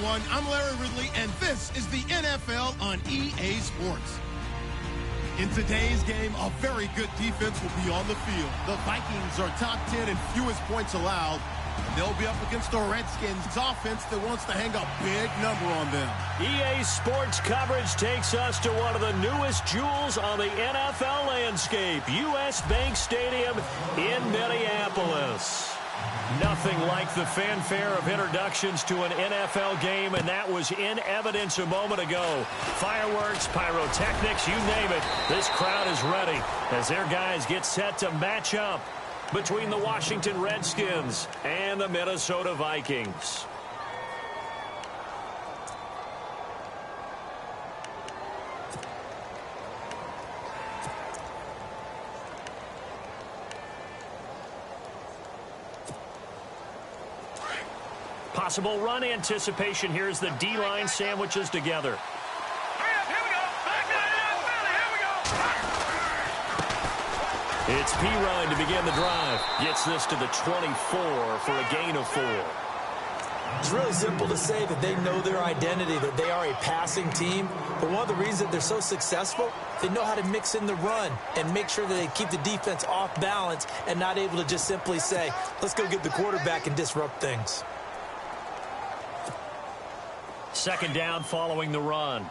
everyone. I'm Larry Ridley, and this is the NFL on EA Sports. In today's game, a very good defense will be on the field. The Vikings are top 10 in fewest points allowed, and they'll be up against the Redskins' offense that wants to hang a big number on them. EA Sports coverage takes us to one of the newest jewels on the NFL landscape, US Bank Stadium in Minneapolis. Nothing like the fanfare of introductions to an NFL game, and that was in evidence a moment ago. Fireworks, pyrotechnics, you name it. This crowd is ready as their guys get set to match up between the Washington Redskins and the Minnesota Vikings. Possible run anticipation. Here's the D-line sandwiches together. It's P-Ryan to begin the drive. Gets this to the 24 for a gain of 4. It's really simple to say that they know their identity, that they are a passing team. But one of the reasons that they're so successful, they know how to mix in the run and make sure that they keep the defense off balance and not able to just simply say, let's go get the quarterback and disrupt things. Second down following the run.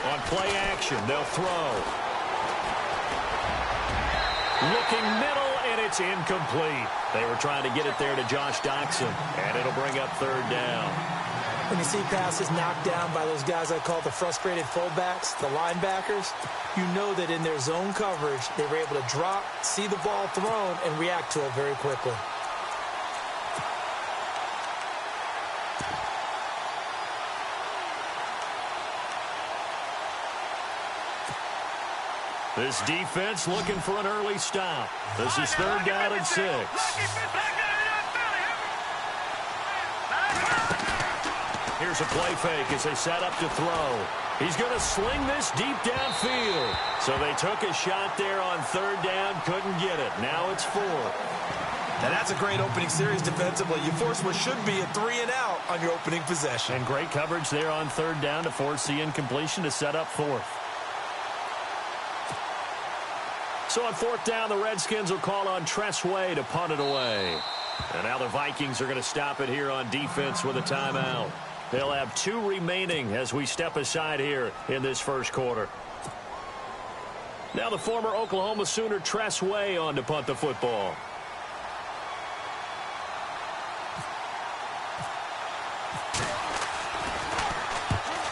On play action, they'll throw. Looking middle, and it's incomplete. They were trying to get it there to Josh Doxson, and it'll bring up third down. When you see passes knocked down by those guys I call the frustrated fullbacks, the linebackers, you know that in their zone coverage, they were able to drop, see the ball thrown, and react to it very quickly. This defense looking for an early stop. This is third down and 6. Here's a play fake as they set up to throw. He's going to sling this deep downfield. So they took a shot there on third down, couldn't get it. Now it's 4. Now that's a great opening series defensively. You force what should be a 3-and-out on your opening possession. And great coverage there on third down to force the incompletion to set up 4th. So on 4th down, the Redskins will call on Tressway to punt it away. And now the Vikings are going to stop it here on defense with a timeout. They'll have 2 remaining as we step aside here in this first quarter. Now the former Oklahoma Sooner Tressway on to punt the football.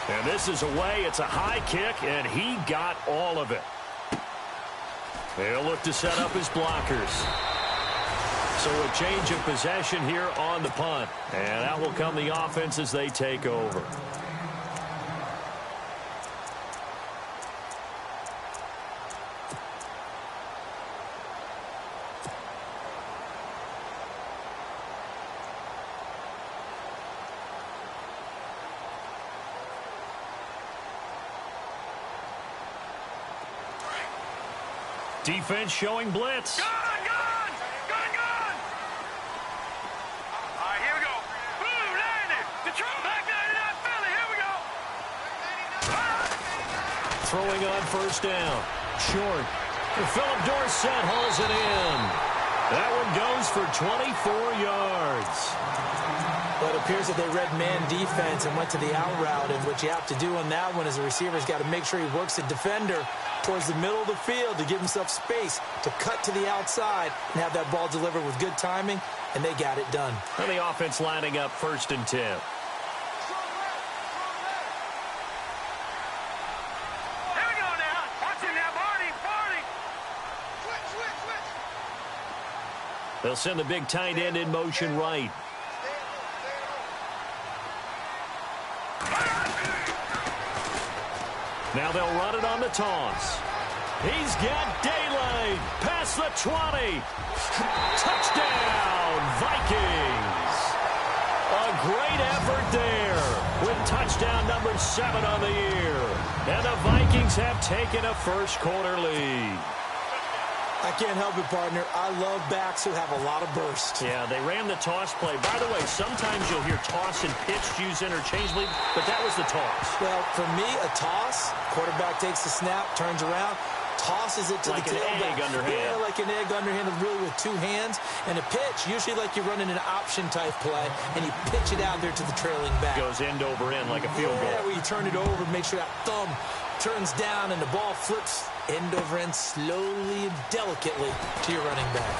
And this is away. It's a high kick, and he got all of it. They'll look to set up his blockers. So a change of possession here on the punt. And out will come the offense as they take over. Defense showing blitz. Gone! All right, here we go. Blue, landed. Detroit, back 99, Philly. Here we go. Throwing on first down. Short. Philip Dorsett hauls it in. That one goes for 24 yards. Well, it appears that they read man defense and went to the out route, and what you have to do on that one is the receiver's got to make sure he works the defender towards the middle of the field to give himself space to cut to the outside and have that ball delivered with good timing, and they got it done. And the offense lining up 1st and 10. Here we go now. Watch it now, Barney. Switch. They'll send the big tight end in motion right. Now they'll run it on the toss. He's got daylight. Past the 20. Touchdown, Vikings. A great effort there with touchdown number 7 on the year. And the Vikings have taken a first-quarter lead. I can't help it, partner. I love backs who have a lot of burst. Yeah, they ran the toss play. By the way, sometimes you'll hear toss and pitch used interchangeably, but that was the toss. Well, for me, a toss, quarterback takes the snap, turns around, tosses it to like the tailback. Like an egg underhand. Yeah, like an egg underhand, really with 2 hands. And a pitch, usually like you're running an option-type play, and you pitch it out there to the trailing back. Goes end over end like a field goal. Yeah, where you turn it over, make sure that thumb turns down, and the ball flips end over end slowly and delicately to your running back.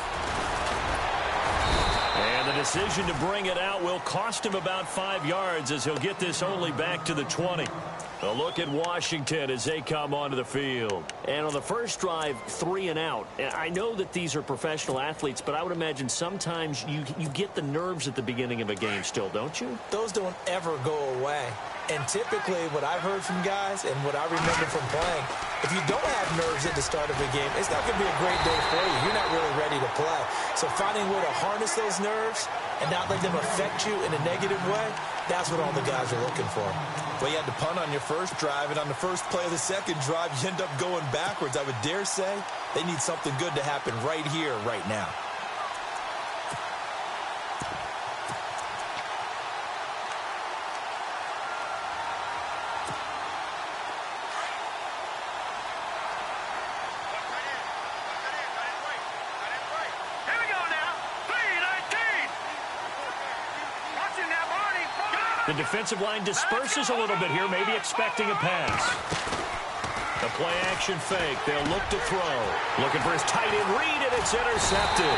And the decision to bring it out will cost him about 5 yards as he'll get this only back to the 20. A look at Washington as they come onto the field. And on the first drive, 3 and out. I know that these are professional athletes, but I would imagine sometimes you get the nerves at the beginning of a game still, don't you? Those don't ever go away. And typically what I've heard from guys and what I remember from playing, if you don't have nerves at the start of a game, it's not going to be a great day for you. You're not really ready to play. So finding a way to harness those nerves and not let them affect you in a negative way, that's what all the guys are looking for. Well, you had to punt on your first drive, and on the first play of the second drive, you end up going backwards. I would dare say they need something good to happen right here, right now. The defensive line disperses a little bit here, maybe expecting a pass. The play-action fake. They'll look to throw. Looking for his tight end read, and it's intercepted.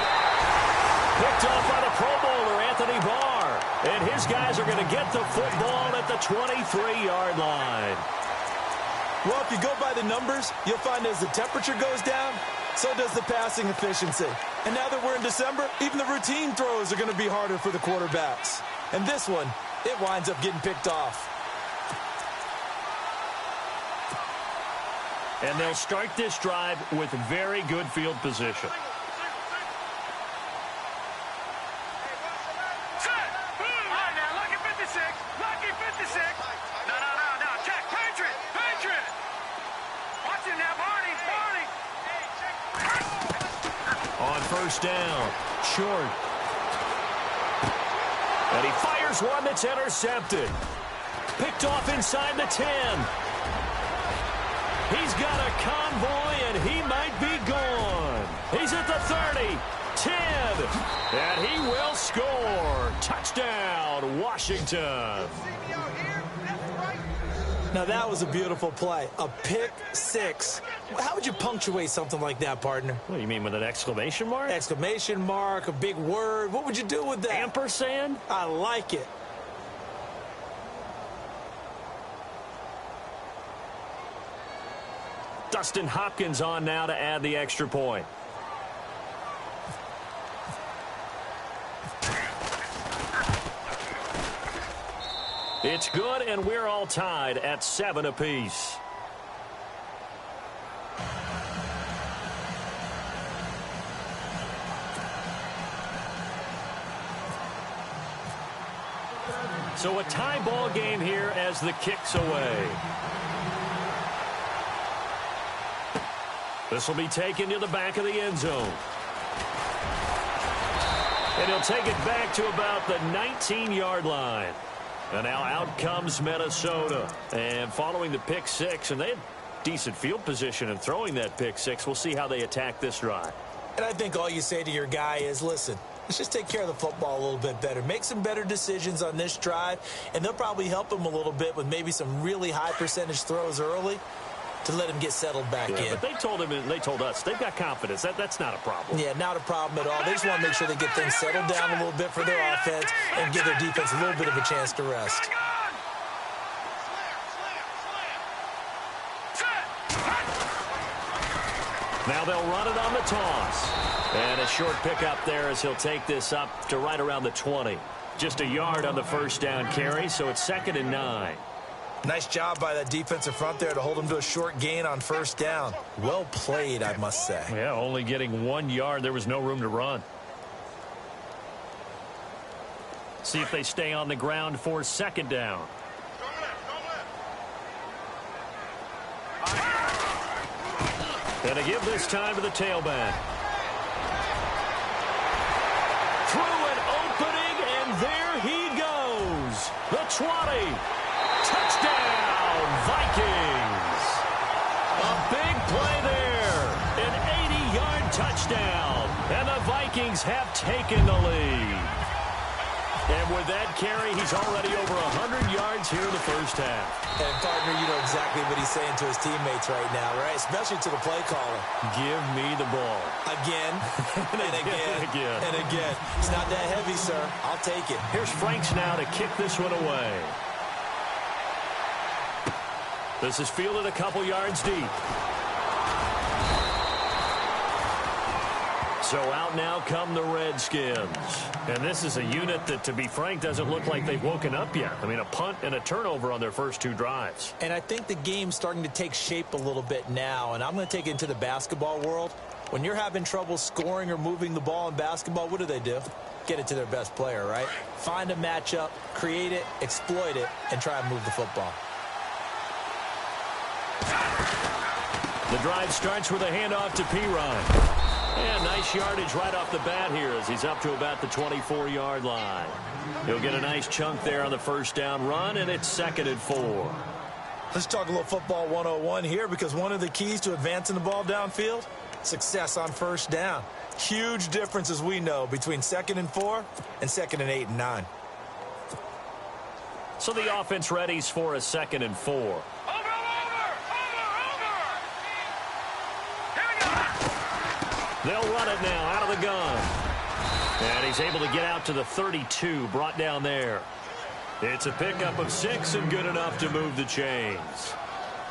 Picked off by the Pro Bowler, Anthony Barr. And his guys are going to get the football at the 23-yard line. Well, if you go by the numbers, you'll find as the temperature goes down, so does the passing efficiency. And now that we're in December, even the routine throws are going to be harder for the quarterbacks. And this one, it winds up getting picked off. And they'll start this drive with very good field position. On first down, short. And he fires one that's intercepted. Picked off inside the 10. He's got a convoy, and he might be gone. He's at the 30, 10, and he will score. Touchdown, Washington. Now, that was a beautiful play. A pick six. How would you punctuate something like that, partner? What do you mean, with an exclamation mark? Exclamation mark, a big word. What would you do with that? Ampersand? I like it. Dustin Hopkins on now to add the extra point. It's good, and we're all tied at 7 apiece. So a tie ball game here as the kick's away. This will be taken to the back of the end zone. And he'll take it back to about the 19-yard line. And now out comes Minnesota. And following the pick six, and they had decent field position in throwing that pick six. We'll see how they attack this drive. And I think all you say to your guy is, listen, let's just take care of the football a little bit better. Make some better decisions on this drive, and they'll probably help him a little bit with maybe some really high percentage throws early to let him get settled back in. But they told him, and they told us, they've got confidence. That's not a problem. Yeah, not a problem at all. They just want to make sure they get things settled down a little bit for their offense and give their defense a little bit of a chance to rest. Now they'll run it on the toss. And a short pickup there as he'll take this up to right around the 20. Just a yard on the first down carry, so it's 2nd and 9. Nice job by that defensive front there to hold him to a short gain on first down. Well played, I must say. Yeah, only getting 1 yard. There was no room to run. See if they stay on the ground for second down. And to give this time to the tailback. Through an opening, and there he goes. The 20. Touchdown, Vikings. A big play there. An 80-yard touchdown. And the Vikings have taken the lead. And with that carry, he's already over 100 yards here in the first half. And, partner, you know exactly what he's saying to his teammates right now, right? Especially to the play caller. Give me the ball. Again, and again, and again. It's not that heavy, sir. I'll take it. Here's Franks now to kick this one away. This is fielded a couple yards deep. So out now come the Redskins. And this is a unit that, to be frank, doesn't look like they've woken up yet. I mean, a punt and a turnover on their first two drives. And I think the game's starting to take shape a little bit now. And I'm going to take it into the basketball world. When you're having trouble scoring or moving the ball in basketball, what do? Get it to their best player, right? Find a matchup, create it, exploit it, and try and move the football. The drive starts with a handoff to P-Ryan. And nice yardage right off the bat here as he's up to about the 24-yard line. He'll get a nice chunk there on the first down run, and it's 2nd and 4. Let's talk a little football 101 here, because one of the keys to advancing the ball downfield, success on first down. Huge difference, as we know, between 2nd and 4 and 2nd and 8 and 9. So the offense readies for a 2nd and 4. They'll run it now out of the gun. And he's able to get out to the 32, brought down there. It's a pickup of 6 and good enough to move the chains.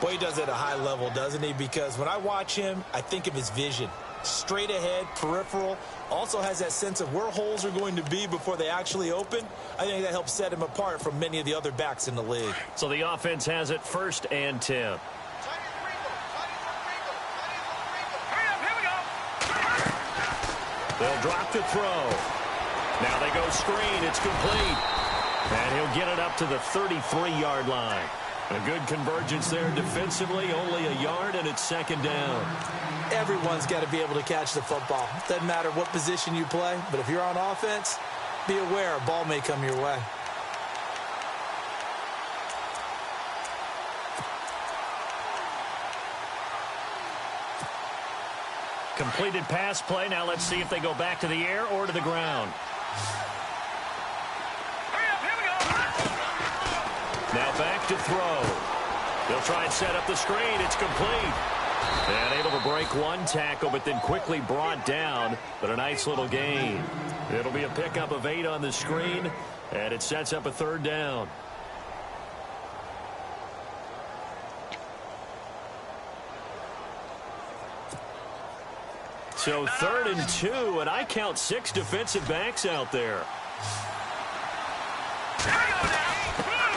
Boy, he does it at a high level, doesn't he? Because when I watch him, I think of his vision. Straight ahead, peripheral. Also has that sense of where holes are going to be before they actually open. I think that helps set him apart from many of the other backs in the league. So the offense has it 1st and 10. They'll drop to throw. Now they go screen. It's complete. And he'll get it up to the 33-yard line. A good convergence there defensively. Only a yard, and it's 2nd down. Everyone's got to be able to catch the football. Doesn't matter what position you play, but if you're on offense, be aware a ball may come your way. Completed pass play. Now let's see if they go back to the air or to the ground. Now back to throw. They'll try and set up the screen. It's complete. And able to break one tackle, but then quickly brought down. But a nice little gain. It'll be a pickup of 8 on the screen, and it sets up a 3rd down. So 3rd and 2, and I count 6 defensive backs out there.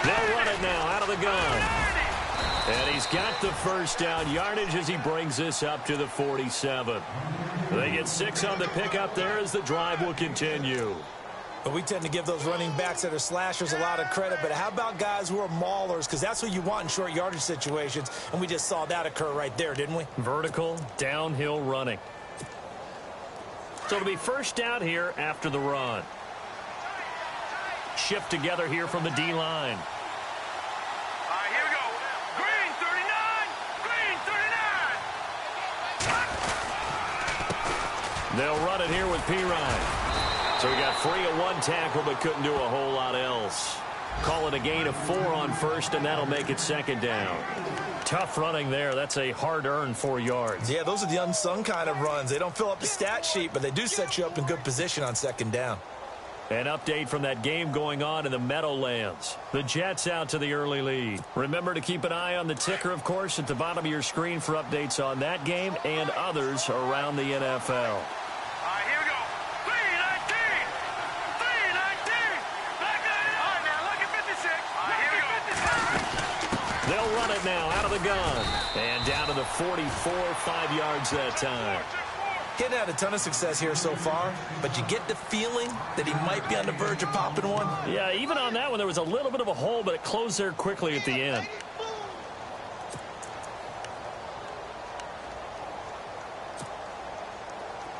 They'll run it now out of the gun. And he's got the first down yardage as he brings this up to the 47. They get 6 on the pickup there as the drive will continue. But we tend to give those running backs that are slashers a lot of credit. But how about guys who are maulers? Because that's what you want in short yardage situations. And we just saw that occur right there, didn't we? Vertical, downhill running. So it'll be first down here after the run. Shift together here from the D-line. Here we go. Green 39. Green 39. They'll run it here with P-Ryan. So he got free of one tackle but couldn't do a whole lot else. Call it a gain of 4 on first, and that'll make it 2nd down. Tough running there. That's a hard-earned 4 yards. Yeah, those are the unsung kind of runs. They don't fill up the stat sheet, but they do set you up in good position on 2nd down. An update from that game going on in the Meadowlands. The Jets out to the early lead. Remember to keep an eye on the ticker, of course, at the bottom of your screen for updates on that game and others around the NFL. Here we go. 319. 319. Back at it. All right, now look at 56. Here we go. They'll run it now out of the gun. And down to the 44, 5 yards that time. He hasn't had a ton of success here so far, but you get the feeling that he might be on the verge of popping one. Yeah, even on that one, there was a little bit of a hole, but it closed there quickly at the end.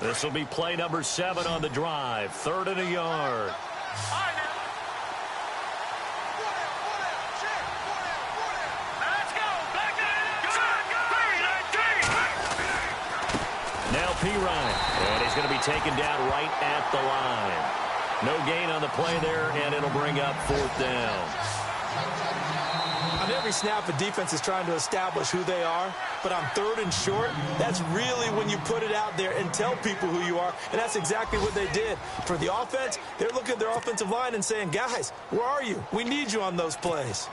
This will be play number 7 on the drive. 3rd and a yard. Now P-Ryan, and he's going to be taken down right at the line. No gain on the play there, and it'll bring up 4th down. On every snap, a defense is trying to establish who they are, but on 3rd and short, that's really when you put it out there and tell people who you are, and that's exactly what they did. For the offense, they're looking at their offensive line and saying, guys, where are you? We need you on those plays.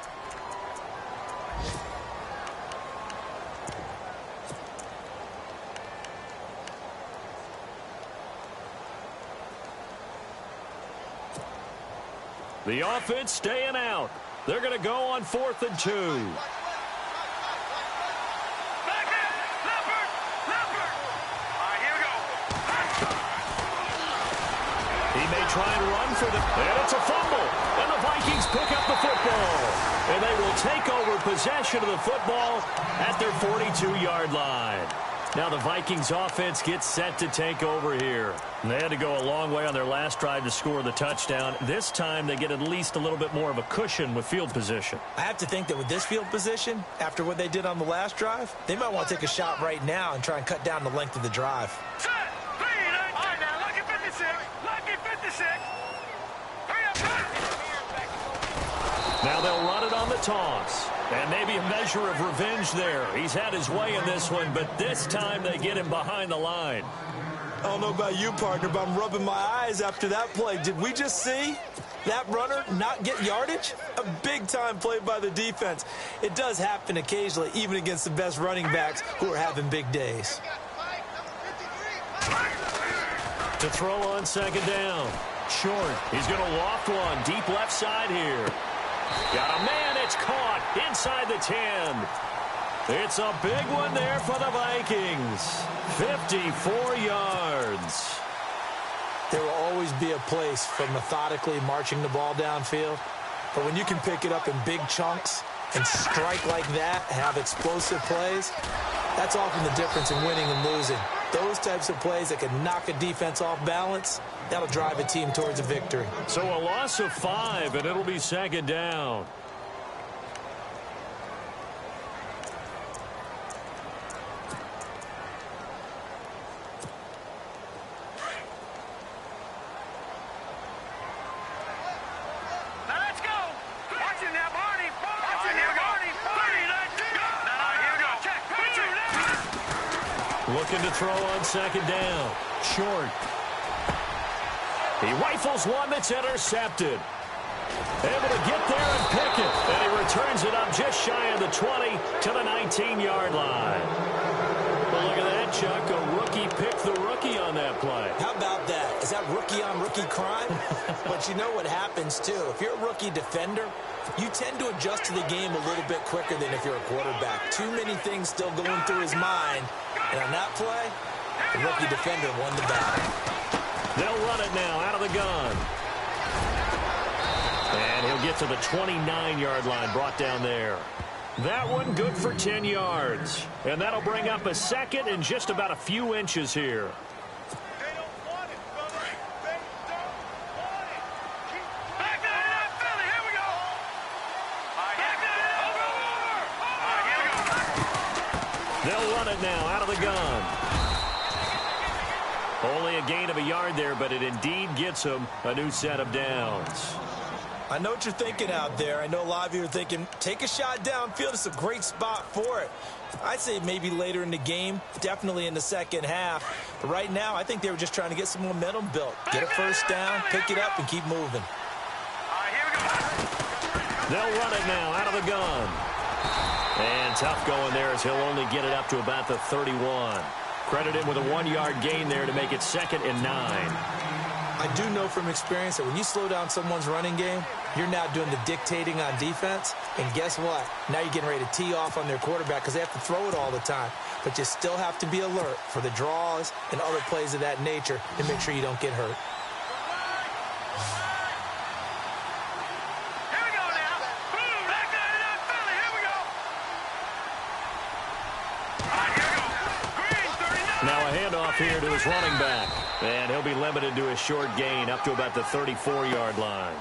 The offense staying out. They're going to go on 4th and 2. Back in! Leopard! Leopard! All right, here we go. He may try and run for the... And it's a fumble. And the Vikings pick up the football. And they will take over possession of the football at their 42-yard line. Now the Vikings offense gets set to take over here. And they had to go a long way on their last drive to score the touchdown. This time they get at least a little bit more of a cushion with field position. I have to think that with this field position, after what they did on the last drive, they might want to take a shot right now and try and cut down the length of the drive. Set! 3, 9, 10. All right, now, lucky 56. Lucky 56. Hurry up, Now they'll run it on the toss. And maybe a measure of revenge there. He's had his way in this one, but this time they get him behind the line. I don't know about you, partner, but I'm rubbing my eyes after that play. Did we just see that runner not get yardage? A big-time play by the defense. It does happen occasionally, even against the best running backs who are having big days. To throw on 2nd down. Short. He's going to loft one. Deep left side here. Got a man. It's caught inside the 10. It's a big one there for the Vikings. 54 yards. There will always be a place for methodically marching the ball downfield. But when you can pick it up in big chunks and strike like that, have explosive plays, that's often the difference in winning and losing. Those types of plays that can knock a defense off balance, that'll drive a team towards a victory. So a loss of 5, and it'll be 2nd down. Looking to throw on 2nd down. Short. He rifles one that's intercepted. Able to get there and pick it. And he returns it up just shy of the 20 to the 19-yard line. Well, look at that, Chuck. A rookie picked the rookie on that play. How about that? Is that rookie-on-rookie crime? But you know what happens, too. If you're a rookie defender, you tend to adjust to the game a little bit quicker than if you're a quarterback. Too many things still going through his mind. And on that play, the rookie defender won the battle. They'll run it now out of the gun. And he'll get to the 29-yard line, brought down there. That one good for 10 yards. And that'll bring up a 2nd and just about a few inches here. They don't want it, brother. They don't want it. Back down, Philly. Here we go. Back down. Over. All right, here we go. They'll run it now out of the gun. Only a gain of a yard there, but it indeed gets them a new set of downs. I know what you're thinking out there. I know a lot of you are thinking, take a shot downfield. It's a great spot for it. I'd say maybe later in the game, definitely in the second half. But right now, I think they were just trying to get some momentum built. Get a first down, pick it up, and keep moving. All right, here we go. They'll run it now out of the gun. And tough going there as he'll only get it up to about the 31. Credit him with a 1-yard gain there to make it 2nd and 9. I do know from experience that when you slow down someone's running game, you're now doing the dictating on defense. And guess what? Now you're getting ready to tee off on their quarterback because they have to throw it all the time. but you still have to be alert for the draws and other plays of that nature to make sure you don't get hurt. Here we go now. Boom, back there in Philly. Here we go. All right, here we go. Green, 39. Now a handoff here to his running back. And he'll be limited to a short gain up to about the 34-yard line.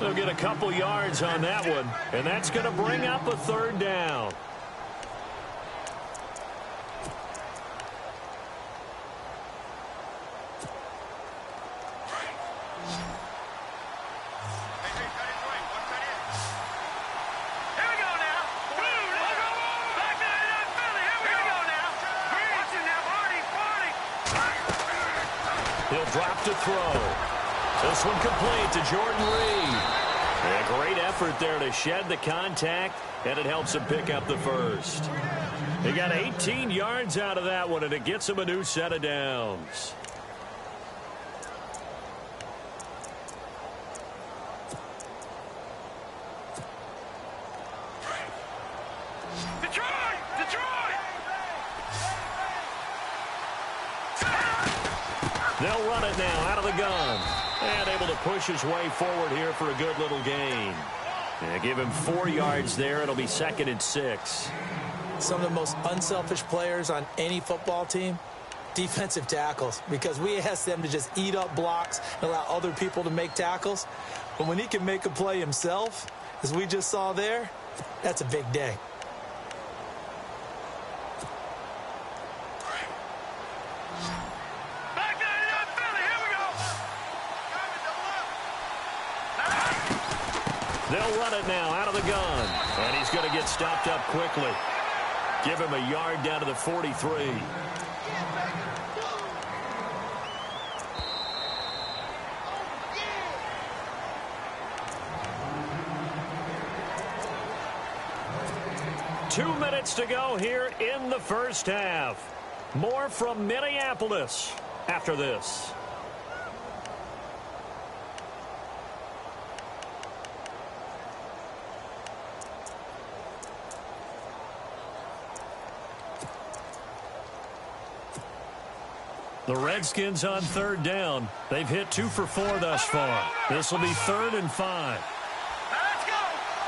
They'll get a couple yards on that one, and that's going to bring up a third down. He'll drop to throw. This one complete to Jordan Reed. A great effort there to shed the contact, and it helps him pick up the first. He got 18 yards out of that one, and it gets him a new set of downs. They'll run it now out of the gun. And able to push his way forward here for a good little gain. And give him 4 yards there. It'll be 2nd and 6. Some of the most unselfish players on any football team, defensive tackles, because we ask them to just eat up blocks and allow other people to make tackles. But when he can make a play himself, as we just saw there, that's a big day. They'll run it now out of the gun. And he's going to get stopped up quickly. Give him a yard down to the 43. Two minutes to go here in the first half. More from Minneapolis after this. The Redskins on third down. They've hit 2 for 4 thus far. This will be 3rd and 5. Let's go.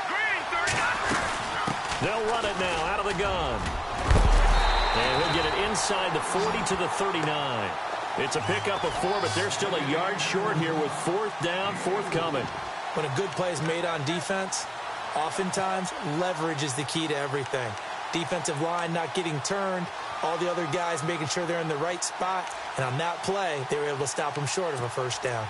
Green, 39. They'll run it now out of the gun. And he'll get it inside the 40 to the 39. It's a pickup of 4, but they're still a yard short here with 4th down, forthcoming. When a good play is made on defense, oftentimes leverage is the key to everything. Defensive line not getting turned, all the other guys making sure they're in the right spot, and on that play, they were able to stop them short of a first down.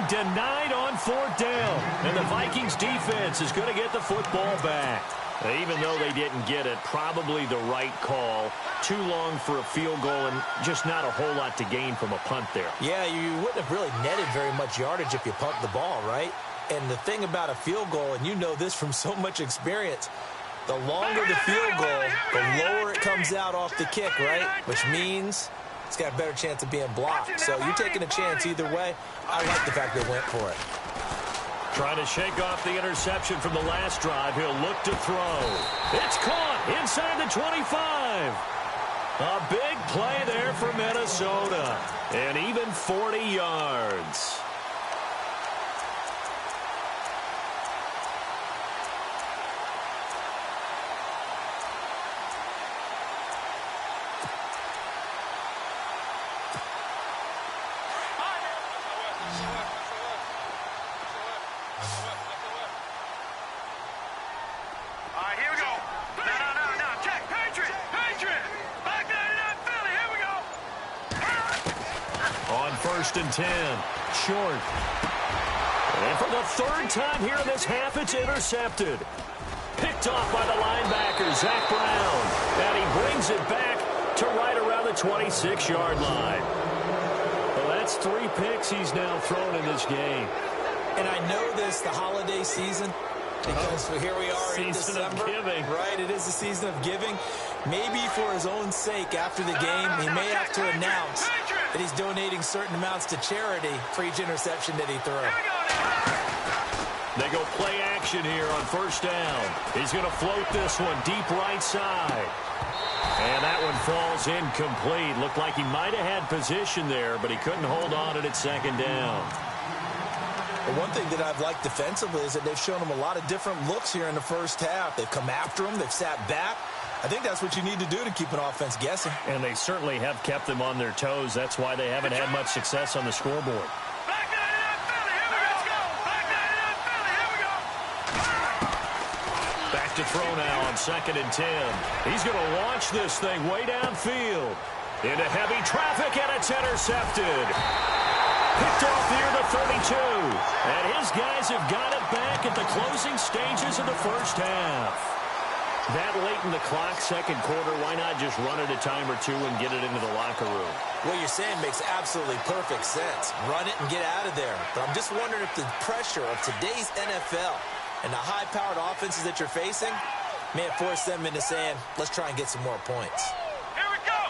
Denied on 4th down, and the Vikings defense is going to get the football back. Even though they didn't get it, probably the right call. Too long for a field goal and just not a whole lot to gain from a punt there. Yeah, you wouldn't have really netted very much yardage if you pumped the ball, right? And the thing about a field goal, and you know this from so much experience, the longer the field goal, the lower it comes out off the kick, right? Which means it's got a better chance of being blocked. So you're taking a chance either way. I like the fact they went for it. Trying to shake off the interception from the last drive. He'll look to throw. It's caught inside the 25. A big play there for Minnesota. And even 40 yards. First and 10. Short. And for the 3rd time here in this half, it's intercepted. Picked off by the linebacker, Zach Brown. And he brings it back to right around the 26-yard line. That's 3 picks he's now thrown in this game. And I know this, the holiday season, because here we are in December. Season of giving. Right, it is the season of giving. Maybe for his own sake, after the game, he may have to announce that he's donating certain amounts to charity for each interception that he threw. They go play action here on first down. He's going to float this one deep right side. And that one falls incomplete. Looked like he might have had position there, but he couldn't hold on at second down. Well, one thing that I've liked defensively is that they've shown him a lot of different looks here in the first half. They've come after him. They've sat back. I think that's what you need to do to keep an offense guessing. And they certainly have kept them on their toes. That's why they haven't had much success on the scoreboard. Back to throw now on 2nd and 10. He's going to launch this thing way downfield. Into heavy traffic, and it's intercepted. Picked off near the 32. And his guys have got it back at the closing stages of the first half. That late in the clock, second quarter, why not just run it a time or two and get it into the locker room? What you're saying makes absolutely perfect sense. Run it and get out of there. But I'm just wondering if the pressure of today's NFL and the high-powered offenses that you're facing may have forced them into saying, let's try and get some more points. Here we go.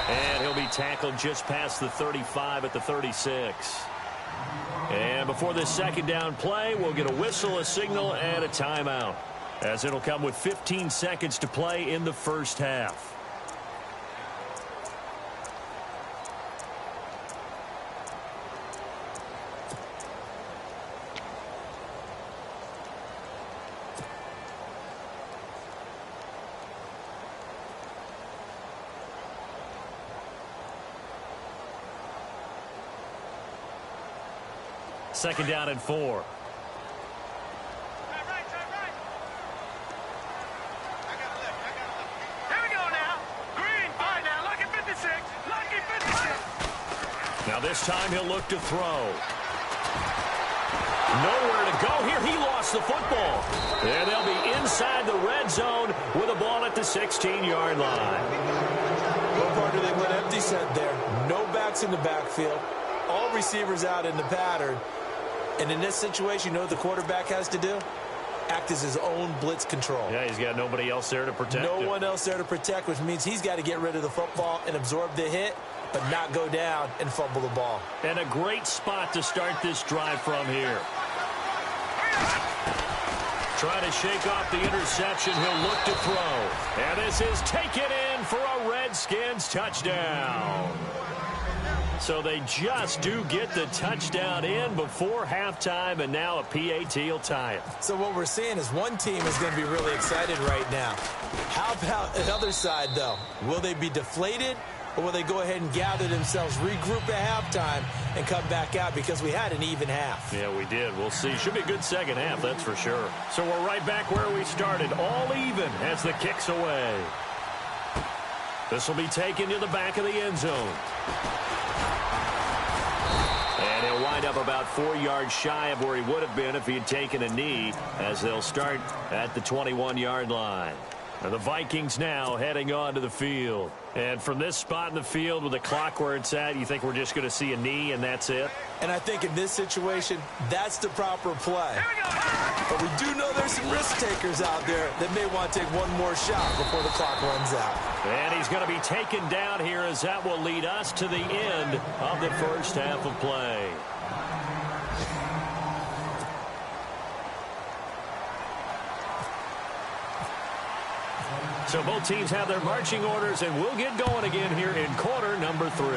And he'll be tackled just past the 35 at the 36. And before this second down play, we'll get a whistle, a signal, and a timeout, as it'll come with 15 seconds to play in the first half. Second down and 4. Here we go now. Green. All right, now, lucky 56. Lucky 56. Now this time he'll look to throw. Nowhere to go here. He lost the football. And they'll be inside the red zone with a ball at the 16-yard line. What part do they went empty set there? No backs in the backfield. All receivers out in the pattern. And in this situation, you know what the quarterback has to do? Act as his own blitz control. Yeah, he's got nobody else there to protect him. No one else there to protect, which means he's got to get rid of the football and absorb the hit, but not go down and fumble the ball. And a great spot to start this drive from here. Trying to shake off the interception. He'll look to throw. And this is taken in for a Redskins touchdown. So they just do get the touchdown in before halftime, and now a PAT will tie it. So what we're seeing is one team is going to be really excited right now. How about the other side, though? Will they be deflated, or will they go ahead and gather themselves, regroup at halftime, and come back out because we had an even half? Yeah, we did. We'll see. Should be a good second half, that's for sure. So we're right back where we started, all even as the kick's away. This will be taken to the back of the end zone. And he'll wind up about 4 yards shy of where he would have been if he had taken a knee, as they'll start at the 21-yard line. And the Vikings now heading on to the field. And from this spot in the field with the clock where it's at, you think we're just going to see a knee and that's it? And I think in this situation, that's the proper play. But we do know there's some risk takers out there that may want to take one more shot before the clock runs out. And he's going to be taken down here, as that will lead us to the end of the first half of play. So both teams have their marching orders, and we'll get going again here in quarter number 3.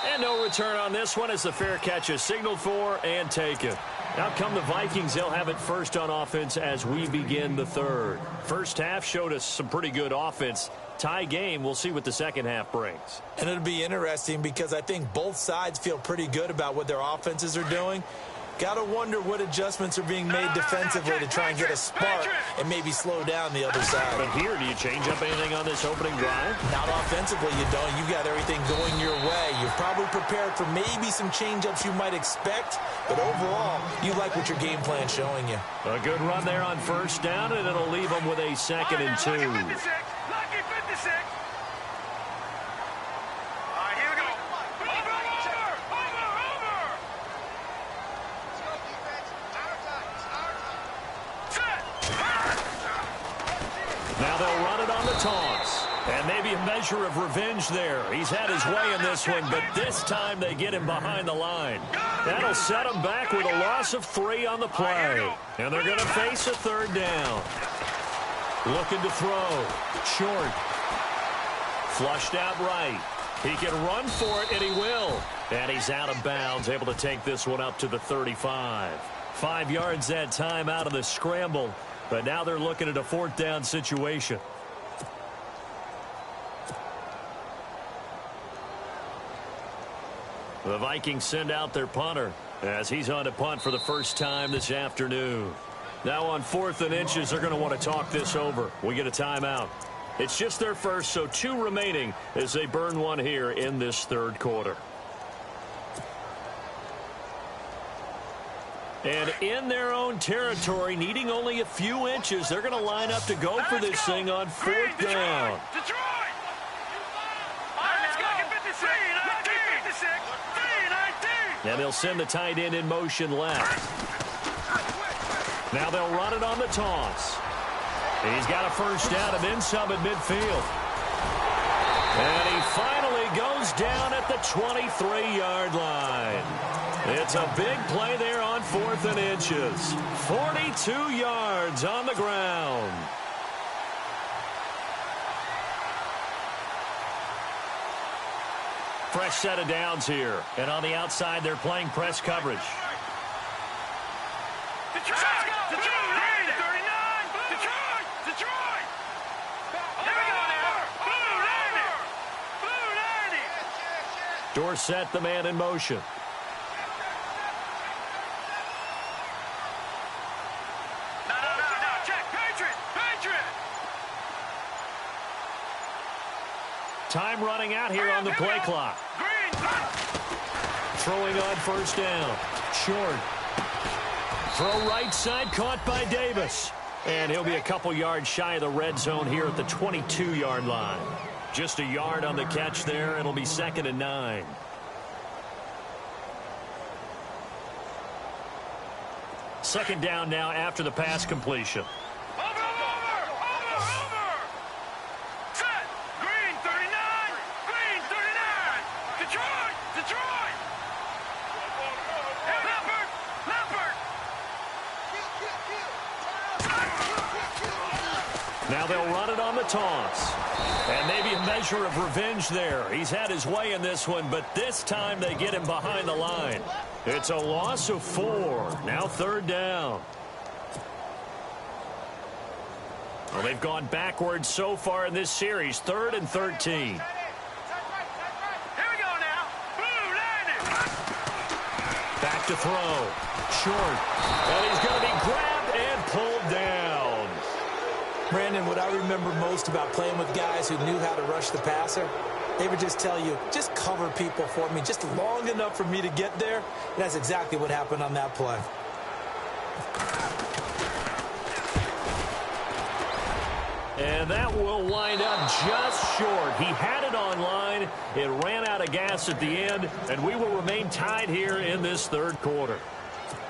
And no return on this one as the fair catch is signaled for and taken. Out come the Vikings. They'll have it first on offense as we begin the third. First half showed us some pretty good offense. Tie game. We'll see what the second half brings. And it'll be interesting because I think both sides feel pretty good about what their offenses are doing. Gotta wonder what adjustments are being made defensively to try and get a spark and maybe slow down the other side. But here, do you change up anything on this opening drive? Not offensively, you don't. You got everything going your way. You're probably prepared for maybe some change-ups you might expect, but overall, you like what your game plan's showing you. A good run there on first down, and it'll leave them with a 2nd and 2. Lucky 56. Lucky 56. All right, here we go. Over. Now they'll run it on the toss. And maybe a measure of revenge there. He's had his way in this one, but this time they get him behind the line. That'll set him back with a loss of 3 on the play. And they're going to face a 3rd down. Looking to throw. Short. Flushed out right. He can run for it, and he will. And he's out of bounds, able to take this one up to the 35. 5 yards that time out of the scramble. But now they're looking at a 4th down situation. The Vikings send out their punter as he's on to punt for the first time this afternoon. Now on 4th and inches, they're going to want to talk this over. We get a timeout. It's just their first, so 2 remaining as they burn one here in this 3rd quarter. And in their own territory, needing only a few inches, they're going to line up to go for this thing on 4th down. Detroit! All right, let's go. 56. 56. 19. And they'll send the tight end in motion left. Now they'll run it on the toss. He's got a first down and then some at midfield. And he finally goes down at the 23-yard line. It's a big play there on 4th and inches. 42 yards on the ground. Fresh set of downs here. And on the outside, they're playing press coverage. Detroit! Detroit! 39! Detroit! Detroit! Here we go now. Blue 90! Dorsett, the man in motion. No. Check. Patriot! Time running out here on the play clock. Green! Throwing on first down. Short. Throw right side, caught by Davis. And he'll be a couple yards shy of the red zone here at the 22-yard line. Just a yard on the catch there. It'll be 2nd and 9. Second down now after the pass completion. Over! Set! Green 39! Green 39! Detroit! Leopard! Now they'll run it on the toss. And maybe a measure of revenge there. He's had his way in this one, but this time they get him behind the line. It's a loss of 4. Now 3rd down. Well, they've gone backwards so far in this series. 3rd and 13. Here we go now. Blue 90! Back to throw. Short. And he's going to be grabbed and pulled down. Brandon, what I remember most about playing with guys who knew how to rush the passer, they would just tell you, just cover people for me, just long enough for me to get there. And that's exactly what happened on that play. And that will wind up just short. He had it on line. It ran out of gas at the end, and we will remain tied here in this 3rd quarter.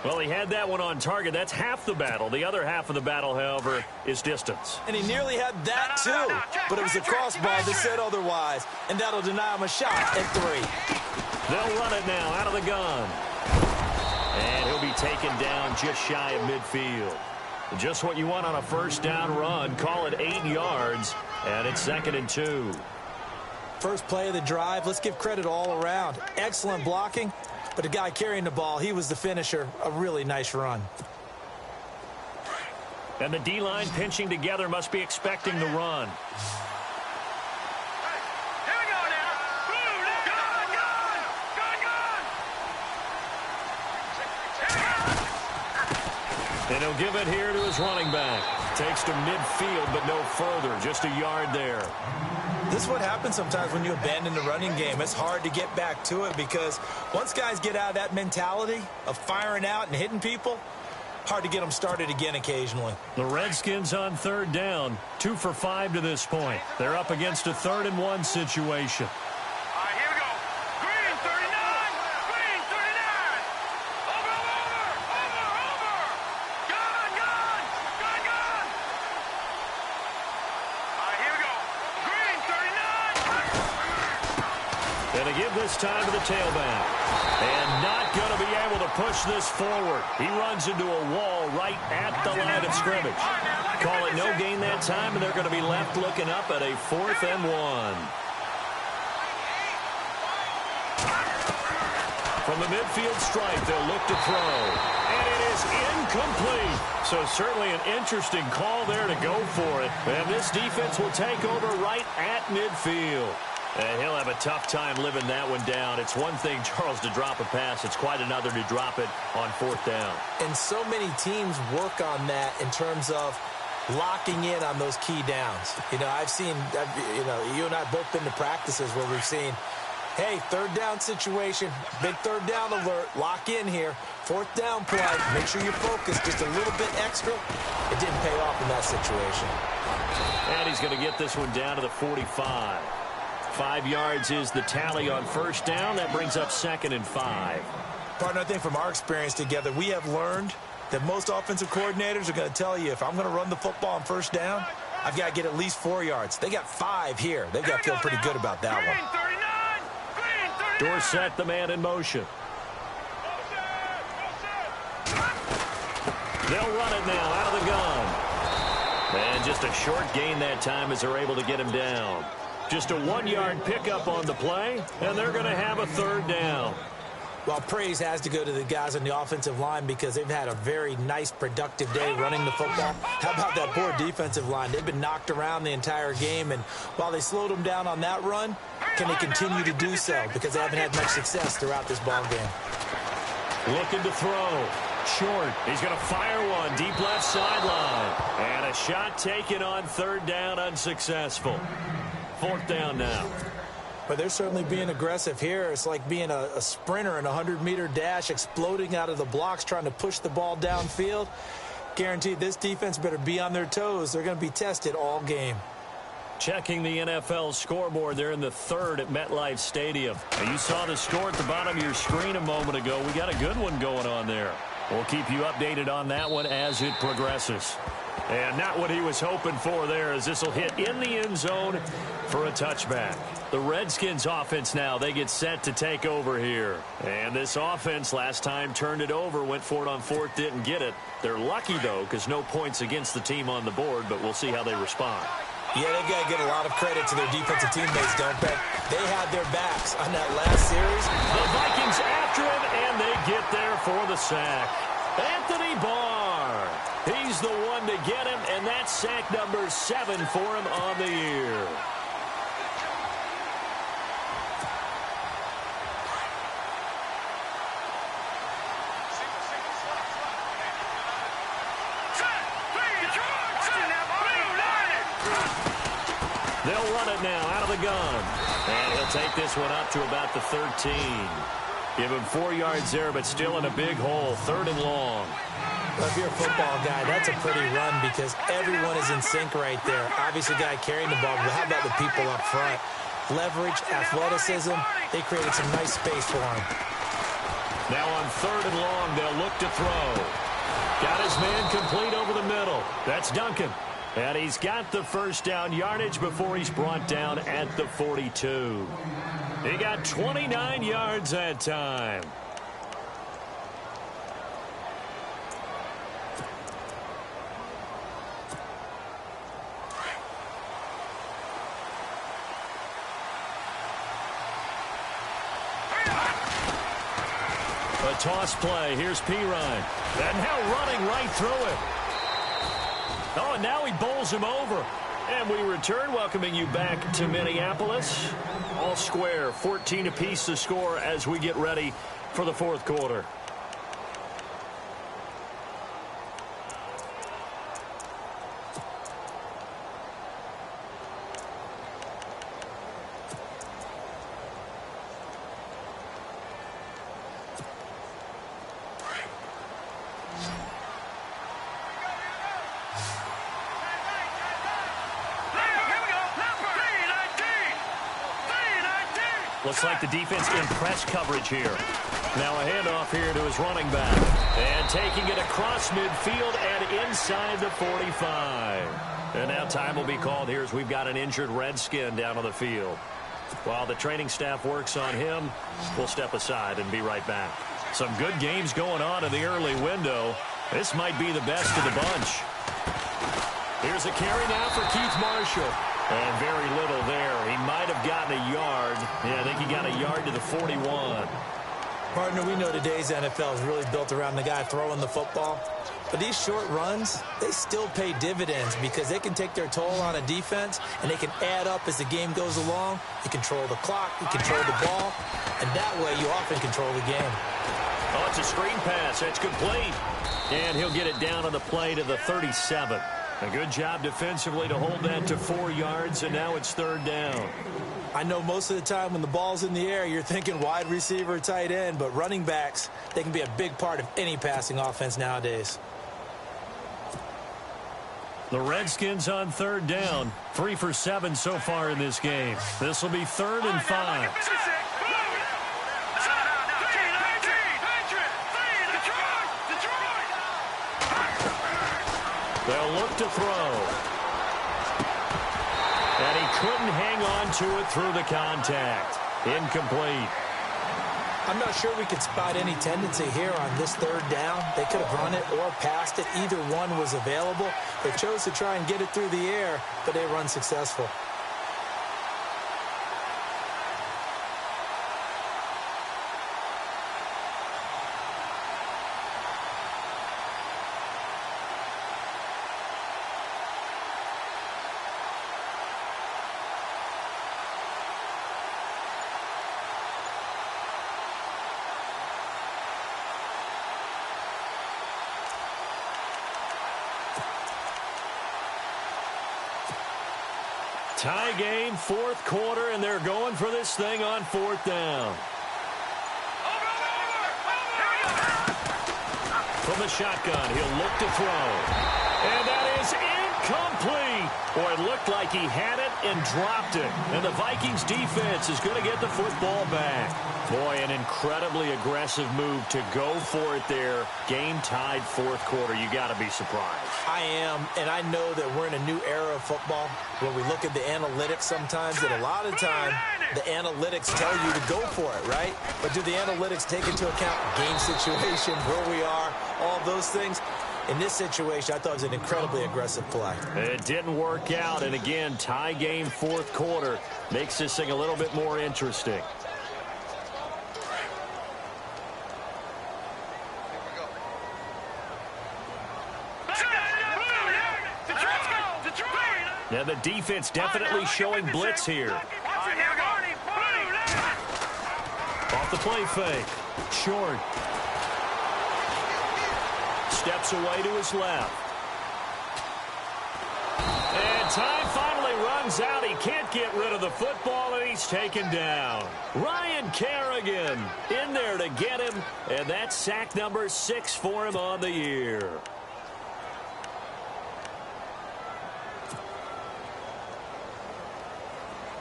Well, he had that one on target. That's half the battle. The other half of the battle, however, is distance. And he nearly had that, too. But it was a crossbar that said otherwise. And that'll deny him a shot at 3. They'll run it now out of the gun. And he'll be taken down just shy of midfield. Just what you want on a first down run. Call it 8 yards. And it's 2nd and 2. First play of the drive. Let's give credit all around. Excellent blocking. But the guy carrying the ball, he was the finisher. A really nice run. And the D-line pinching together must be expecting the run. Here we go now. Blue 90! Gun! And he'll give it here to his running back. Takes to midfield, but no further. Just a yard there. This is what happens sometimes when you abandon the running game. It's hard to get back to it because once guys get out of that mentality of firing out and hitting people, hard to get them started again occasionally. The Redskins on third down. 2 for 5 to this point. They're up against a 3rd-and-1 situation. All right, here we go. Green, 39. Green, 39. Over. Gone. All right, here we go. Green, 39. Gonna give this time to the tailback. And not going to be able to push this forward. He runs into a wall right at the line of scrimmage. Call it no gain that time, and they're going to be left looking up at a 4th and 1. From the midfield stripe, they'll look to throw. And it is incomplete. So certainly an interesting call there to go for it. And this defense will take over right at midfield. And he'll have a tough time living that one down. It's one thing, Charles, to drop a pass. It's quite another to drop it on 4th down. And so many teams work on that in terms of locking in on those key downs. I've seen, you and I have both been to practices where we've seen, hey, 3rd down situation, big 3rd down alert, lock in here. 4th down play, make sure you focus just a little bit extra. It didn't pay off in that situation. And he's going to get this one down to the 45. 5 yards is the tally on 1st down. That brings up 2nd and 5. Partner, I think from our experience together, we have learned that most offensive coordinators are going to tell you, if I'm going to run the football on 1st down, I've got to get at least 4 yards. They got 5 here. They've got to feel pretty good about that one. Dorsett, the man in motion. They'll run it now out of the gun. And just a short gain that time as they're able to get him down. Just a 1-yard pickup on the play, and they're going to have a 3rd down. Well, praise has to go to the guys on the offensive line because they've had a very nice, productive day running the football. How about that poor defensive line? They've been knocked around the entire game, and while they slowed them down on that run, can they continue to do so? Because they haven't had much success throughout this ball game. Looking to throw. Short. He's going to fire one deep left sideline. And a shot taken on 3rd down, unsuccessful. 4th down now. But they're certainly being aggressive here. It's like being a sprinter in a 100-meter dash, exploding out of the blocks, trying to push the ball downfield. Guaranteed this defense better be on their toes. They're going to be tested all game. Checking the NFL scoreboard. They're in the 3rd at MetLife Stadium. Now, you saw the score at the bottom of your screen a moment ago. We got a good one going on there. We'll keep you updated on that one as it progresses. And not what he was hoping for there, as this will hit in the end zone for a touchback. The Redskins offense now, they get set to take over here. And this offense last time turned it over, went for it on 4th, didn't get it. They're lucky, though, because no points against the team on the board, but we'll see how they respond. Yeah, they've got to give a lot of credit to their defensive teammates, don't they? They had their backs on that last series. The Vikings after him, and they get there for the sack. Anthony Barr. He's the one to get him, and that's sack number 7 for him on the year. They'll run it now out of the gun. And he'll take this one up to about the 13. Give him 4 yards there, but still in a big hole. 3rd and long. Well, if you're a football guy, that's a pretty run because everyone is in sync right there. Obviously, the guy carrying the ball, but how about the people up front? Leverage, athleticism, they created some nice space for him. Now on 3rd and long, they'll look to throw. Got his man complete over the middle. That's Duncan. And he's got the 1st down yardage before he's brought down at the 42. He got 29 yards that time. A toss play. Here's Pirine. And now running right through it. Oh, and now he bowls him over. And we return, welcoming you back to Minneapolis. All square, 14 apiece to score as we get ready for the 4th quarter. Looks like the defense in press coverage here. Now a handoff here to his running back. And taking it across midfield and inside the 45. And now time will be called here as we've got an injured Redskin down on the field. While the training staff works on him, we'll step aside and be right back. Some good games going on in the early window. This might be the best of the bunch. Here's a carry now for Keith Marshall. And very little there. He might have gotten a yard. Yeah, I think he got a yard to the 41. Partner, we know today's NFL is really built around the guy throwing the football. But these short runs, they still pay dividends because they can take their toll on a defense, and they can add up as the game goes along. You control the clock, you control the ball, and that way you often control the game. Oh, it's a screen pass. That's complete. And he'll get it down on the play to the 37. A good job defensively to hold that to 4 yards, and now it's 3rd down. I know most of the time when the ball's in the air, you're thinking wide receiver, tight end, but running backs, they can be a big part of any passing offense nowadays. The Redskins on 3rd down. 3 for 7 so far in this game. This will be 3rd and 5. They'll look to throw. And he couldn't hang on to it through the contact. Incomplete. I'm not sure we could spot any tendency here on this 3rd down. They could have run it or passed it. Either one was available. They chose to try and get it through the air, but they run successful. Tie game, 4th quarter, and they're going for this thing on 4th down. From the shotgun, he'll look to throw. And that is incomplete. Boy, it looked like he had it and dropped it. And the Vikings defense is going to get the football back. Boy, an incredibly aggressive move to go for it there. Game tied 4th quarter. You got to be surprised. I am, and I know that we're in a new era of football where we look at the analytics sometimes, and a lot of time the analytics tell you to go for it, right? But do the analytics take into account game situation, where we are, all those things? In this situation, I thought it was an incredibly aggressive play. It didn't work out, and again, tie game 4th quarter makes this thing a little bit more interesting. Now the defense definitely showing blitz here. Off the play fake. Short. Steps away to his left. And time finally runs out. He can't get rid of the football, and he's taken down. Ryan Kerrigan in there to get him, and that's sack number 6 for him on the year.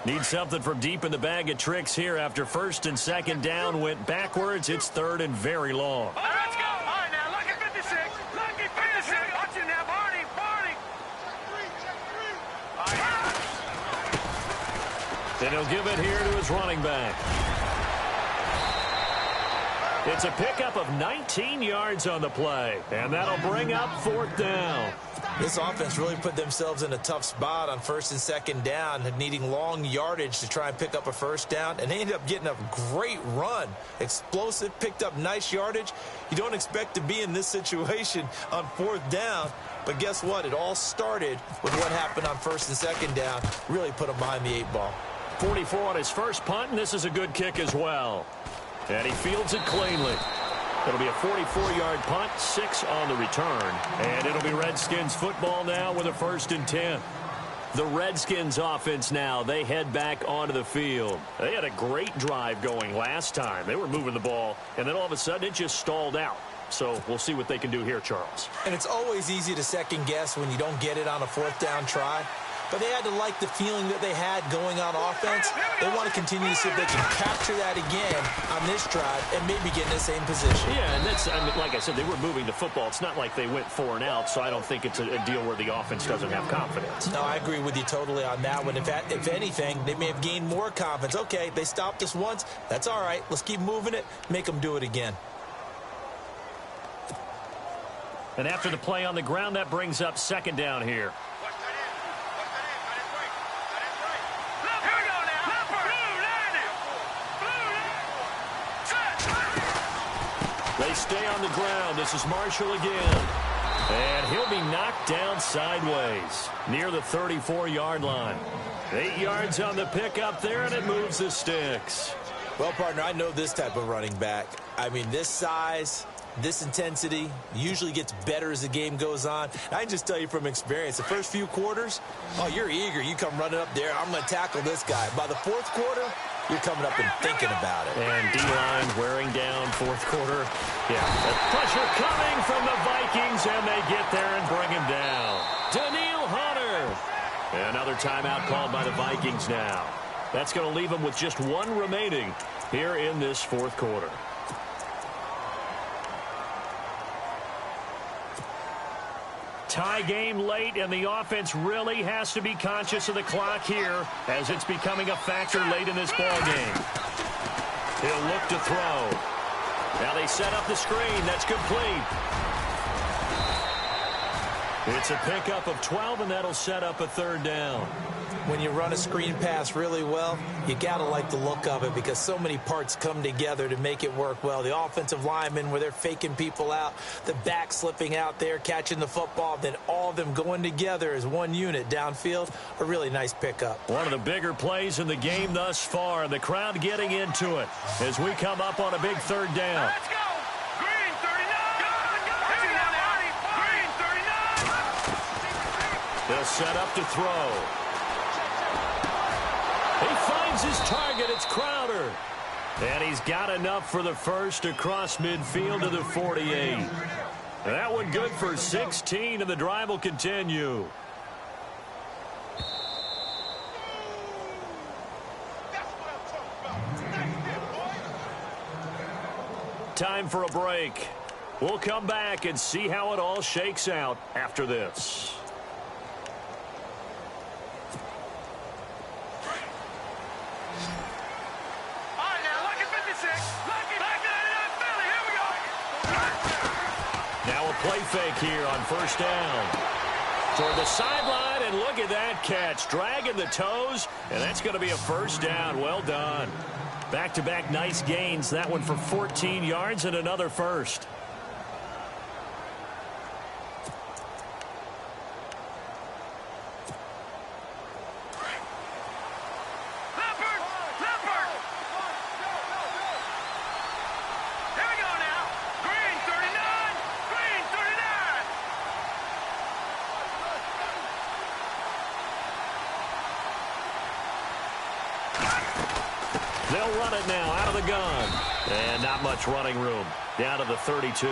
Need something from deep in the bag of tricks here after 1st and 2nd down went backwards. It's 3rd and very long. Let's go. All right, now, look at 56. Look at 56. Watch it now, Barney. And he'll give it here to his running back. It's a pickup of 19 yards on the play, and that'll bring up 4th down. This offense really put themselves in a tough spot on 1st and 2nd down, needing long yardage to try and pick up a 1st down, and they ended up getting a great run. Explosive, picked up nice yardage. You don't expect to be in this situation on 4th down, but guess what? It all started with what happened on 1st and 2nd down. Really put them behind the 8 ball. 44 on his first punt, and this is a good kick as well. And he fields it cleanly. It'll be a 44-yard punt, 6 on the return. And it'll be Redskins football now with a 1st and 10. The Redskins offense now, they head back onto the field. They had a great drive going last time. They were moving the ball, and then all of a sudden it just stalled out. So we'll see what they can do here, Charles. And it's always easy to second guess when you don't get it on a 4th down try. but they had to like the feeling that they had going on offense. They want to continue to see if they can capture that again on this drive and maybe get in the same position. Yeah, and that's, I mean, like I said, they were moving the football. It's not like they went 4 and out, so I don't think it's a deal where the offense doesn't have confidence. No, I agree with you totally on that one. If anything, they may have gained more confidence. Okay, they stopped us once. That's all right. Let's keep moving it. Make them do it again. And after the play on the ground, that brings up second down here. They stay on the ground. This is Marshall again. And he'll be knocked down sideways near the 34-yard line. 8 yards on the pickup there, and it moves the sticks. Well, partner, I know this type of running back. I mean, this size, this intensity usually gets better as the game goes on. And I can just tell you from experience, the first few quarters, oh, you're eager. You come running up there. I'm going to tackle this guy. By the fourth quarter, you're coming up and thinking about it. And D-line wearing down fourth quarter. Yeah, the pressure coming from the Vikings, and they get there and bring him down. Daniil Hunter. Another timeout called by the Vikings now. That's going to leave them with just 1 remaining here in this fourth quarter. Tie game late, and the offense really has to be conscious of the clock here as it's becoming a factor late in this ball game. He'll look to throw. Now they set up the screen. That's complete. It's a pickup of 12, and that'll set up a third down. When you run a screen pass really well, you got to like the look of it because so many parts come together to make it work well. The offensive linemen where they're faking people out, the back slipping out there, catching the football, then all of them going together as one unit downfield, a really nice pickup. One of the bigger plays in the game thus far, and the crowd getting into it as we come up on a big third down. Let's go! Green 39! Green 39! They'll set up to throw. He finds his target. It's Crowder. And he's got enough for the first across midfield to the 48. That one good for 16, and the drive will continue. Time for a break. We'll come back and see how it all shakes out after this. Play fake here on first down. Toward the sideline, and look at that catch. Dragging the toes, and that's going to be a first down. Well done. Back-to-back nice gains. That one for 14 yards and another first. They'll run it now out of the gun. And not much running room. Down to the 32.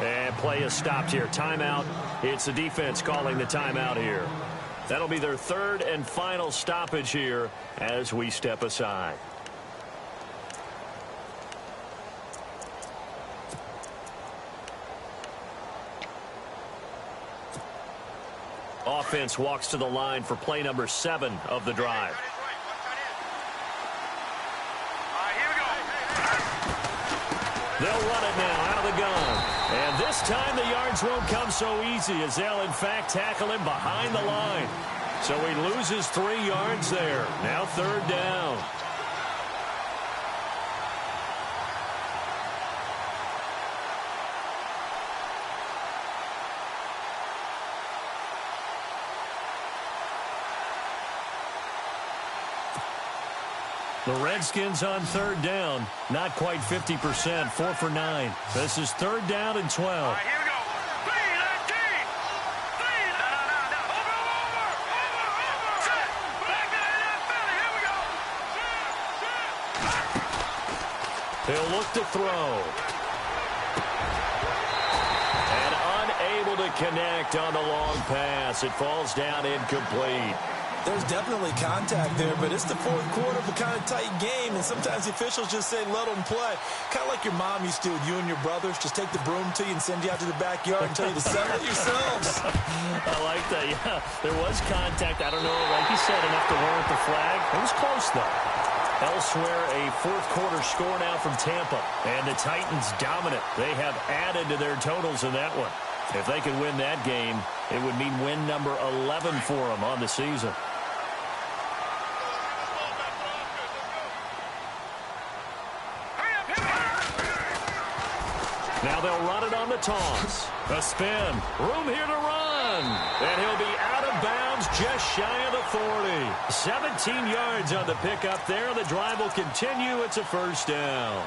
And play is stopped here. Timeout. It's the defense calling the timeout here. That'll be their third and final stoppage here as we step aside. Offense walks to the line for play number 7 of the drive. They'll run it now out of the gun. And this time the yards won't come so easy as they'll, in fact, tackle him behind the line. So he loses 3 yards there. Now third down. The Redskins on third down, not quite 50%, 4 for 9. This is third down and 12. All right, here we go. Clean, clean. Clean. No. Over. Set. Back to the Philly. Here we go. He'll look to throw. And unable to connect on the long pass. It falls down incomplete. There's definitely contact there, but it's the fourth quarter of a kind of tight game, and sometimes the officials just say, let them play. Kind of like your mom used to with you and your brothers. Just take the broom to you and send you out to the backyard and tell you to settle it yourselves. I like that, yeah. There was contact. I don't know, like you said, enough to warrant the flag. It was close, though. Elsewhere, a fourth quarter score now from Tampa. And the Titans dominant. They have added to their totals in that one. If they could win that game, it would mean win number 11 for them on the season. Now they'll run it on the toss. A spin. Room here to run. And he'll be out of bounds just shy of the 40. 17 yards on the pickup there. The drive will continue. It's a first down.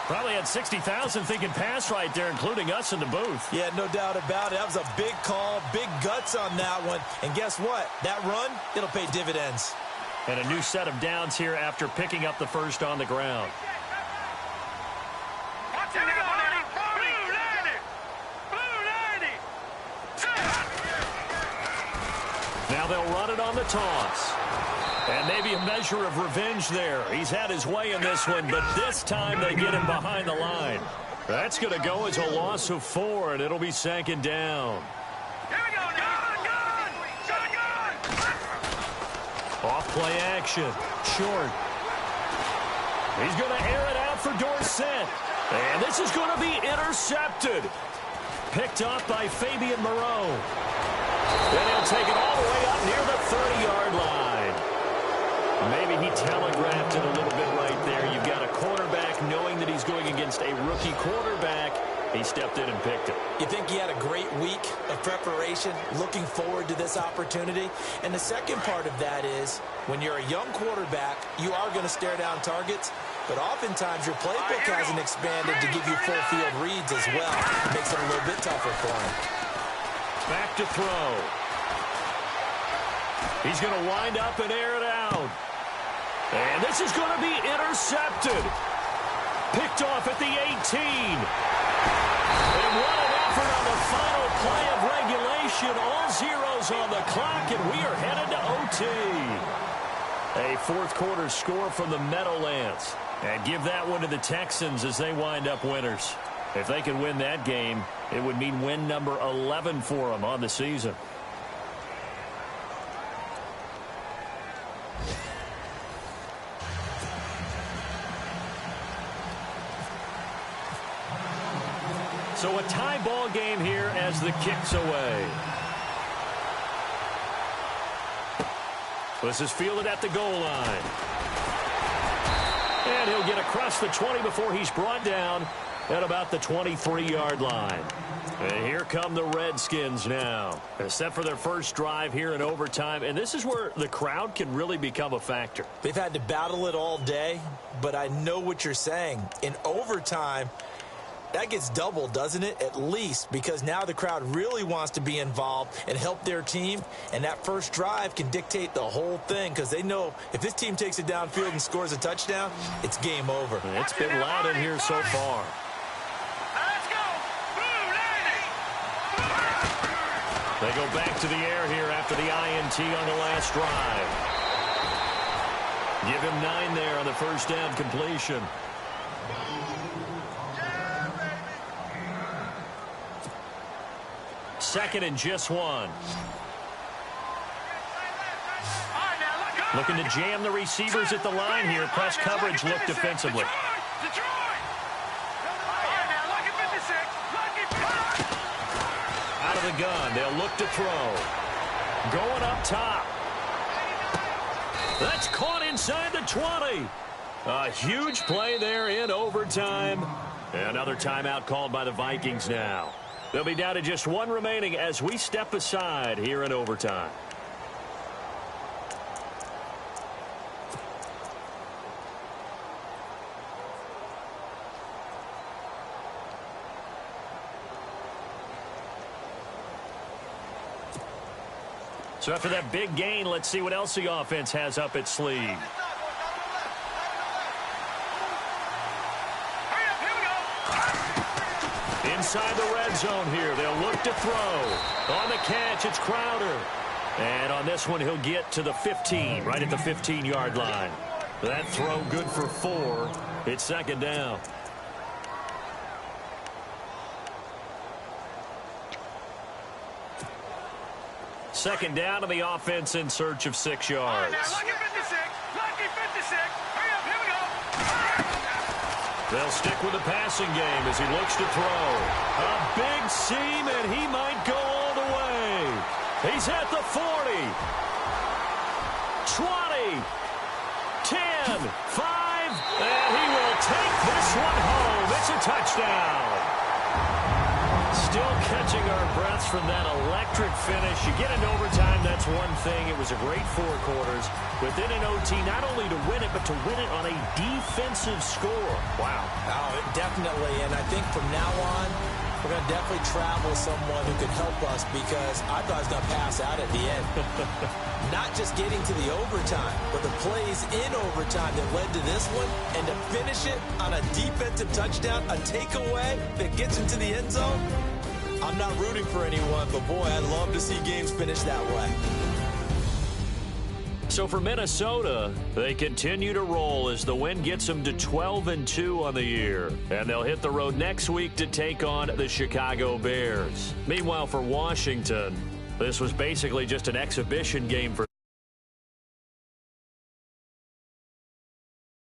Probably had 60,000 thinking pass right there, including us in the booth. Yeah, no doubt about it. That was a big call, big guts on that one. And guess what? That run, it'll pay dividends. And a new set of downs here after picking up the first on the ground. Now they'll run it on the toss. And maybe a measure of revenge there. He's had his way in this one, but this time they get him behind the line. That's going to go as a loss of 4, and it'll be second down. Here we go, gun! Off play action. Short. He's going to air it out for Dorsett. And this is going to be intercepted. Picked off by Fabian Moreau. Then he'll take it all the way up near the 30-yard line. Maybe he telegraphed it a little bit right there. You've got a quarterback knowing that he's going against a rookie quarterback. He stepped in and picked it. You think he had a great week of preparation, looking forward to this opportunity? And the second part of that is, when you're a young quarterback, you are going to stare down targets, but oftentimes your playbook hasn't expanded to give you full field reads as well. It makes it a little bit tougher for him. Back to throw. He's going to wind up and air it out. And this is going to be intercepted. Picked off at the 18. And what an effort on the final play of regulation. All zeros on the clock, and we are headed to OT. A fourth quarter score from the Meadowlands. And give that one to the Texans as they wind up winners. If they could win that game, it would mean win number 11 for them on the season. So a tie ball game here as the kick's away. This is fielded at the goal line. And he'll get across the 20 before he's brought down at about the 23-yard line. And here come the Redskins now. They're set for their first drive here in overtime, and this is where the crowd can really become a factor. They've had to battle it all day, but I know what you're saying. In overtime, that gets doubled, doesn't it? At least, because now the crowd really wants to be involved and help their team, and that first drive can dictate the whole thing because they know if this team takes it downfield and scores a touchdown, it's game over. It's been loud in here so far. Let's go! Blue Navy! They go back to the air here after the INT on the last drive. Give him 9 there on the first down completion. Second and just 1. Looking to jam the receivers at the line here. Press coverage look defensively. Out of the gun. They'll look to throw. Going up top. That's caught inside the 20. A huge play there in overtime. Another timeout called by the Vikings now. They'll be down to just 1 remaining as we step aside here in overtime. So after that big gain, let's see what else the offense has up its sleeve. inside the red zone here. They'll look to throw. On the catch, it's Crowder. And on this one, he'll get to the 15, right at the 15-yard line. That throw good for 4. It's second down. Second down, and the offense in search of 6 yards. Lucky 56. Lucky 56. Hurry up, here we go. They'll stick with the passing game as he looks to throw. A big seam, and he might go all the way. He's at the 40. 20. 10. 5. And he will take this one home. It's a touchdown. Still catching our breaths from that electric finish. You get into overtime, that's one thing. It was a great 4 quarters. Within an OT, not only to win it, but to win it on a defensive score. Wow. Oh, definitely. And I think from now on, we're going to definitely travel someone who could help us, because I thought I was going to pass out at the end. Not just getting to the overtime, but the plays in overtime that led to this one, and to finish it on a defensive touchdown, a takeaway that gets into the end zone. I'm not rooting for anyone, but boy, I'd love to see games finish that way. So for Minnesota, they continue to roll as the win gets them to 12-2 on the year. And they'll hit the road next week to take on the Chicago Bears. Meanwhile, for Washington, this was basically just an exhibition game for